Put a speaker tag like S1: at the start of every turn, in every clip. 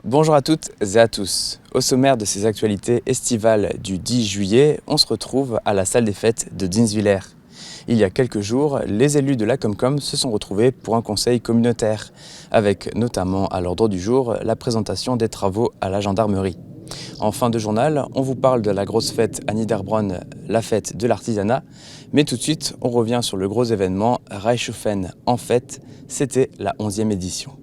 S1: Bonjour à toutes et à tous. Au sommaire de ces actualités estivales du 10 juillet, on se retrouve à la salle des fêtes de Dinswiller. Il y a quelques jours, les élus de la Comcom se sont retrouvés pour un conseil communautaire, avec notamment à l'ordre du jour la présentation des travaux à la gendarmerie. En fin de journal, on vous parle de la grosse fête à Niederbronn, la fête de l'artisanat, mais tout de suite, on revient sur le gros événement Reichshofen en fête, c'était la 11e édition.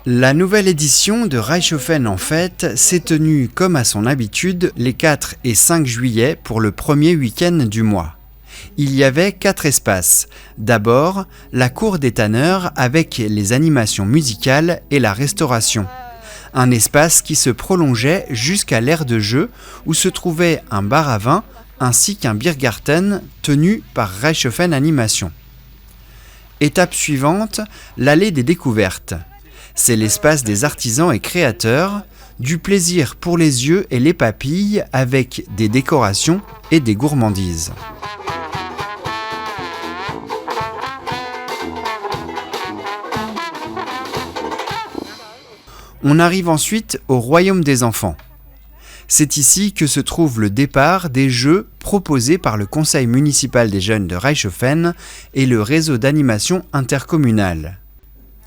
S2: La nouvelle édition de Reichshofen en fête s'est tenue comme à son habitude les 4 et 5 juillet pour le premier week-end du mois. Il y avait 4 espaces. D'abord, la cour des tanneurs avec les animations musicales et la restauration. Un espace qui se prolongeait jusqu'à l'aire de jeu où se trouvait un bar à vin ainsi qu'un Biergarten tenu par Reichshofen Animation. Étape suivante, l'allée des découvertes. C'est l'espace des artisans et créateurs, du plaisir pour les yeux et les papilles avec des décorations et des gourmandises. On arrive ensuite au Royaume des enfants. C'est ici que se trouve le départ des jeux proposés par le Conseil municipal des jeunes de Reichshofen et le réseau d'animation intercommunal.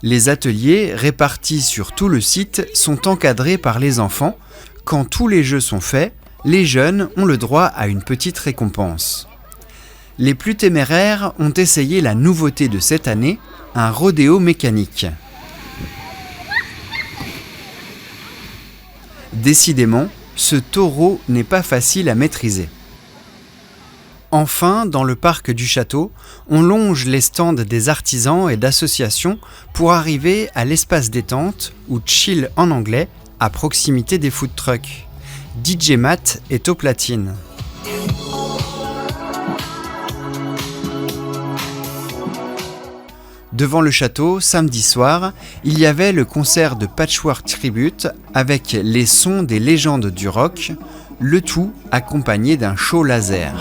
S2: Les ateliers répartis sur tout le site sont encadrés par les enfants. Quand tous les jeux sont faits, les jeunes ont le droit à une petite récompense. Les plus téméraires ont essayé la nouveauté de cette année, un rodéo mécanique. Décidément, ce taureau n'est pas facile à maîtriser. Enfin, dans le parc du château, on longe les stands des artisans et d'associations pour arriver à l'espace détente, ou chill en anglais, à proximité des food trucks. DJ Matt est aux platines. Devant le château, samedi soir, il y avait le concert de Patchwork Tribute avec les sons des légendes du rock, le tout accompagné d'un show laser.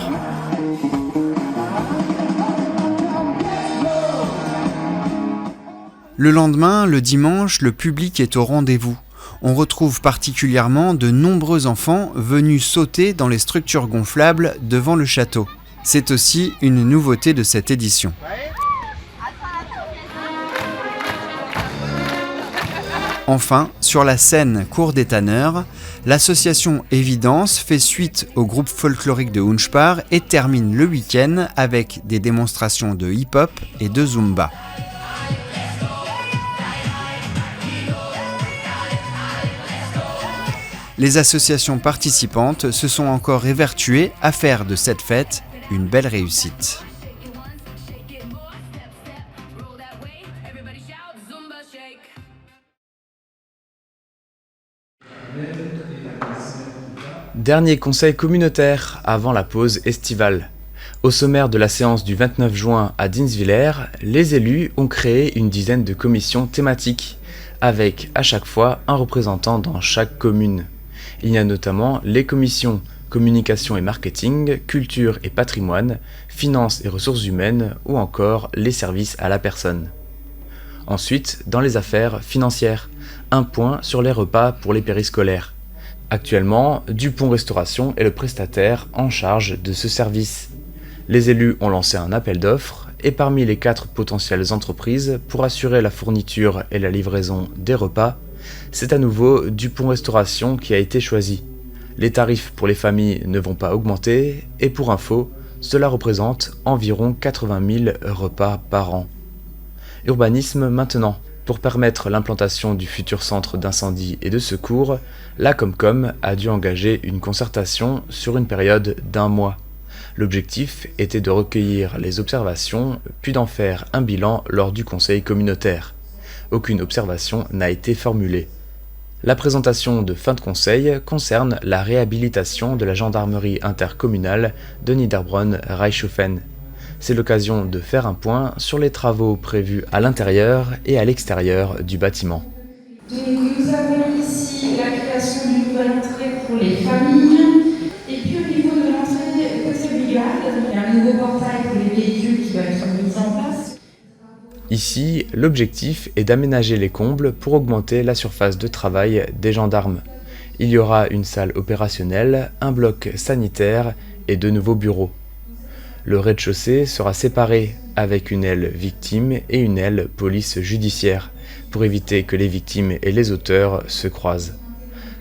S2: Le lendemain, le dimanche, le public est au rendez-vous. On retrouve particulièrement de nombreux enfants venus sauter dans les structures gonflables devant le château. C'est aussi une nouveauté de cette édition. Enfin, sur la scène Cour des Tanneurs, l'association Évidence fait suite au groupe folklorique de Hunspar et termine le week-end avec des démonstrations de hip-hop et de zumba. Les associations participantes se sont encore évertuées à faire de cette fête une belle réussite.
S1: Dernier conseil communautaire avant la pause estivale. Au sommaire de la séance du 29 juin à Dinswiller, les élus ont créé une dizaine de commissions thématiques, avec à chaque fois un représentant dans chaque commune. Il y a notamment les commissions communication et marketing, culture et patrimoine, finances et ressources humaines ou encore les services à la personne. Ensuite, dans les affaires financières, un point sur les repas pour les périscolaires. Actuellement, Dupont Restauration est le prestataire en charge de ce service. Les élus ont lancé un appel d'offres et parmi les 4 potentielles entreprises pour assurer la fourniture et la livraison des repas, c'est à nouveau Dupont Restauration qui a été choisi. Les tarifs pour les familles ne vont pas augmenter et pour info, cela représente environ 80 000 repas par an. Urbanisme maintenant. Pour permettre l'implantation du futur centre d'incendie et de secours, la Comcom a dû engager une concertation sur une période d'1 mois. L'objectif était de recueillir les observations, puis d'en faire un bilan lors du conseil communautaire. Aucune observation n'a été formulée. La présentation de fin de conseil concerne la réhabilitation de la gendarmerie intercommunale de Niederbronn-Reichshofen. C'est l'occasion de faire un point sur les travaux prévus à l'intérieur et à l'extérieur du bâtiment.
S3: Donc nous avons ici la création d'une nouvelle entrée pour les familles. Et puis au niveau de l'entrée côté brigade, il y a un nouveau portail pour les véhicules qui va être mis en place.
S1: Ici, l'objectif est d'aménager les combles pour augmenter la surface de travail des gendarmes. Il y aura une salle opérationnelle, un bloc sanitaire et de nouveaux bureaux. Le rez-de-chaussée sera séparé avec une aile victime et une aile police judiciaire pour éviter que les victimes et les auteurs se croisent.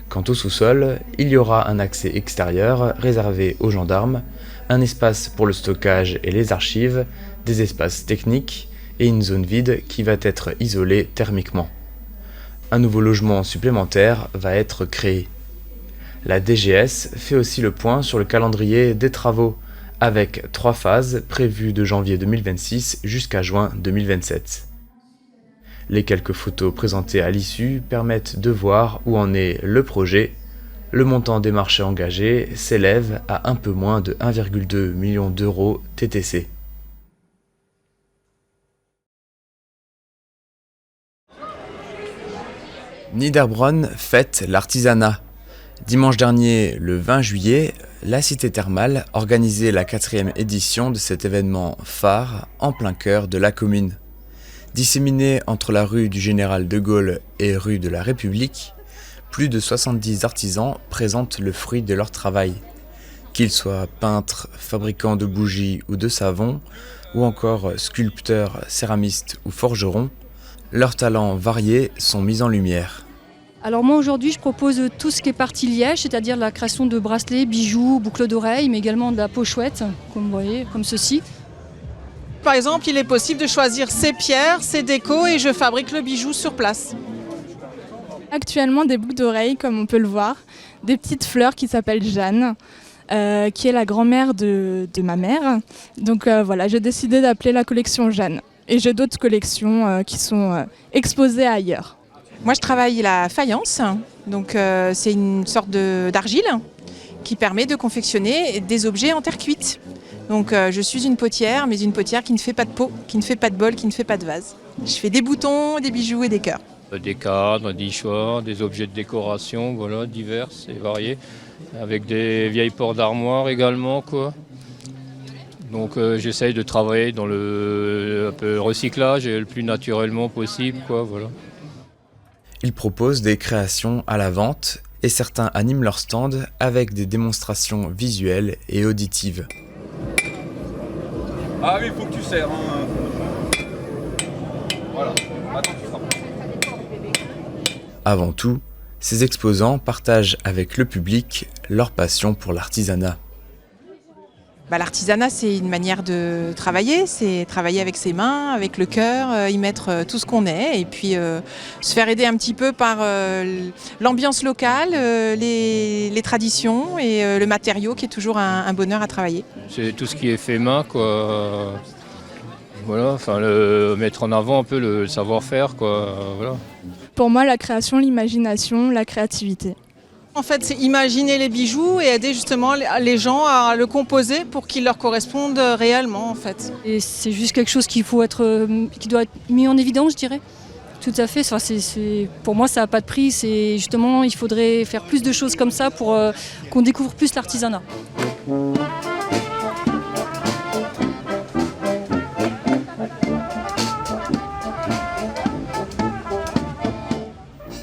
S1: Quant au sous-sol, il y aura un accès extérieur réservé aux gendarmes, un espace pour le stockage et les archives, des espaces techniques et une zone vide qui va être isolée thermiquement. Un nouveau logement supplémentaire va être créé. La DGS fait aussi le point sur le calendrier des travaux, avec 3 phases prévues de janvier 2026 jusqu'à juin 2027. Les quelques photos présentées à l'issue permettent de voir où en est le projet. Le montant des marchés engagés s'élève à un peu moins de 1,2 million d'euros TTC. Niederbronn fête l'artisanat. Dimanche dernier, le 20 juillet, la Cité Thermale organisait la 4e édition de cet événement phare en plein cœur de la commune. Disséminés entre la rue du Général de Gaulle et rue de la République, plus de 70 artisans présentent le fruit de leur travail. Qu'ils soient peintres, fabricants de bougies ou de savon, ou encore sculpteurs, céramistes ou forgerons, leurs talents variés sont mis en lumière.
S4: Alors moi aujourd'hui je propose tout ce qui est partie liège, c'est-à-dire la création de bracelets, bijoux, boucles d'oreilles, mais également de la pochette, comme vous voyez, comme ceci.
S5: Par exemple, il est possible de choisir ses pierres, ses décos et je fabrique le bijou sur place.
S6: Actuellement des boucles d'oreilles comme on peut le voir, des petites fleurs qui s'appellent Jeanne, qui est la grand-mère de ma mère. Donc voilà, j'ai décidé d'appeler la collection Jeanne. Et j'ai d'autres collections qui sont exposées ailleurs.
S5: Moi, je travaille la faïence, donc c'est une sorte d'argile qui permet de confectionner des objets en terre cuite. Donc je suis une potière, mais une potière qui ne fait pas de pot, qui ne fait pas de bol, qui ne fait pas de vase. Je fais des boutons, des bijoux et des cœurs.
S7: Des cadres, des nichoirs, des objets de décoration, voilà, divers et variés, avec des vieilles portes d'armoire également, quoi. Donc j'essaye de travailler dans un peu le recyclage et le plus naturellement possible, quoi, voilà.
S1: Ils proposent des créations à la vente et certains animent leur stand avec des démonstrations visuelles et auditives.
S8: Ah oui, il faut que tu serres. Hein. Voilà. Attends, tu frappes.
S1: Avant tout, ces exposants partagent avec le public leur passion pour l'artisanat.
S5: L'artisanat, c'est une manière de travailler, c'est travailler avec ses mains, avec le cœur, y mettre tout ce qu'on est et puis se faire aider un petit peu par l'ambiance locale, les traditions et le matériau qui est toujours un bonheur à travailler.
S7: C'est tout ce qui est fait main, quoi. Voilà, enfin, mettre en avant un peu le savoir-faire, quoi. Voilà.
S6: Pour moi, la création, l'imagination, la créativité.
S5: En fait, c'est imaginer les bijoux et aider justement les gens à le composer pour qu'il leur corresponde réellement, en fait.
S4: Et c'est juste quelque chose qui doit être mis en évidence, je dirais. Tout à fait. Enfin, pour moi, ça n'a pas de prix. C'est justement, il faudrait faire plus de choses comme ça pour qu'on découvre plus l'artisanat.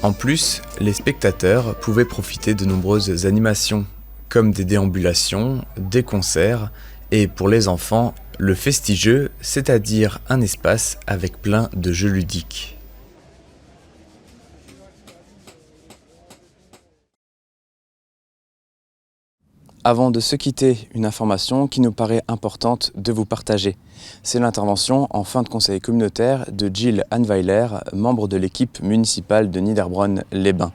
S1: En plus, les spectateurs pouvaient profiter de nombreuses animations, comme des déambulations, des concerts, et pour les enfants, le festigeux, c'est-à-dire un espace avec plein de jeux ludiques. Avant de se quitter, une information qui nous paraît importante de vous partager. C'est l'intervention en fin de conseil communautaire de Jill Anweiler, membre de l'équipe municipale de Niederbronn-les-Bains.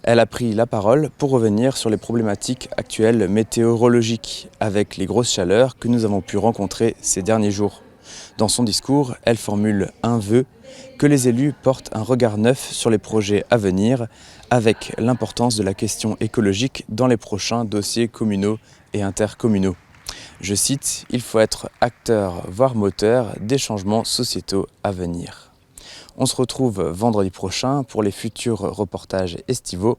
S1: Elle a pris la parole pour revenir sur les problématiques actuelles météorologiques avec les grosses chaleurs que nous avons pu rencontrer ces derniers jours. Dans son discours, elle formule un vœu, que les élus portent un regard neuf sur les projets à venir, avec l'importance de la question écologique dans les prochains dossiers communaux et intercommunaux. Je cite, « Il faut être acteur, voire moteur des changements sociétaux à venir ». On se retrouve vendredi prochain pour les futurs reportages estivaux.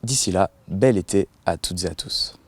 S1: D'ici là, bel été à toutes et à tous.